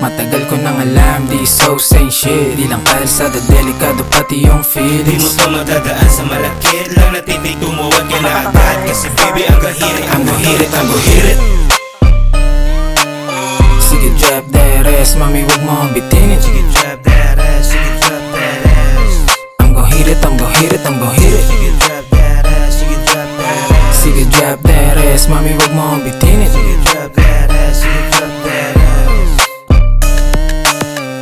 Matagal ko nang alam, di so same shit. Di lang kalsada, delikado pati yung feelings. Di mo to madadaan sa malakit lang natitig, tumuwag ka na agad. Kasi baby, ang gahirit, ang gahirit, ang gahirit. Sige drop that ass, mami wag mo akong bitinin. Sige drop that ass, sige drop that ass. I'm gon' hit it, I'm gon' hit it, I'm gon' hit it. Sige drop that ass, sige drop that ass. Sige drop that ass, mami wag mo akong bitinin. Sige drop that ass, sige drop that ass.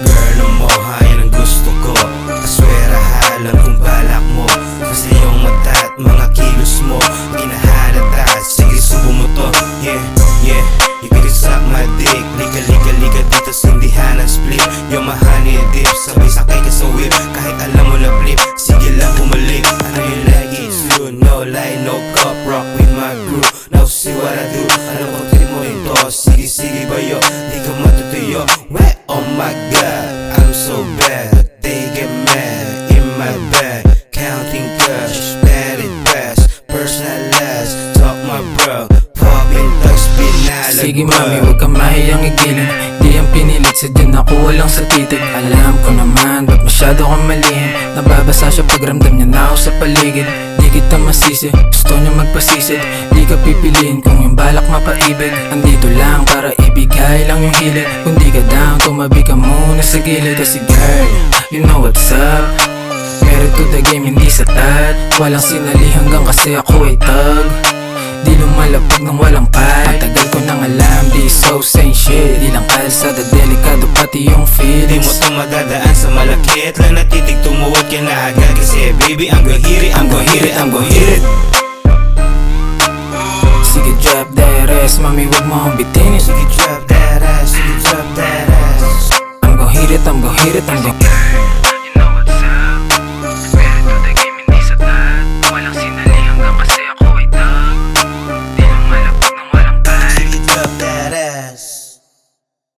Girl, lumoha, yan ang gusto ko. Aswera, alam kung balak mo. Kasi yung mata at mga kilos mo ginahalata, sige subo mo to. Yeah, yeah, you can suck my dick. Liga, liga, liga dito sa indihan ng split. Yung mahani dip, sabay sakay ka sa whip. Kahit alam mo na flip, sige lang bumalik. Ano you like it, you no lie, no cup. Rock with my crew, now see what I do. Ano ko trip mo ito, sige, sige bayo. Di ka matutuyo, weh, oh my god, I'm so bad. They get mad in my bag, counting cash, bad it fast, personalized, talk my bro, popping thugs, pinalag. Sige mami, huwag ka mahiyang igilin. Di ang pinilit, sadyan ako walang sa titig. Alam ko naman, ba't masyado kang malihim. Nababasa siya pag ramdam niya na ako sa paligid. Di kita masisi, gusto niya magpasisid. Di ka pipiliin kung yung balak mapaibig. Andito lang para ibigay lang yung hilig. Kung di ka down, tumabi ka muna sa gilid. Kasi girl, you know what's up. Meron to the game, hindi sa tat. Walang sinali hanggang kasi ako ay tag. Di lumalapag ng walang pay. Matagal ko nang alam, di so same shit. Di lang kalsada, delikado pati yung Di mo feelings. to madadaan sa malakit lang natitig, tumuwag ka na agad. Kasi baby, ang gahirit, ang gahirit, ang gahirit. Sige drop that ass, mami wag mo akong bitinin. Sige drop that ass, sige drop that ass. I'm gon' hit it, I'm gon' hit it, I'm gon'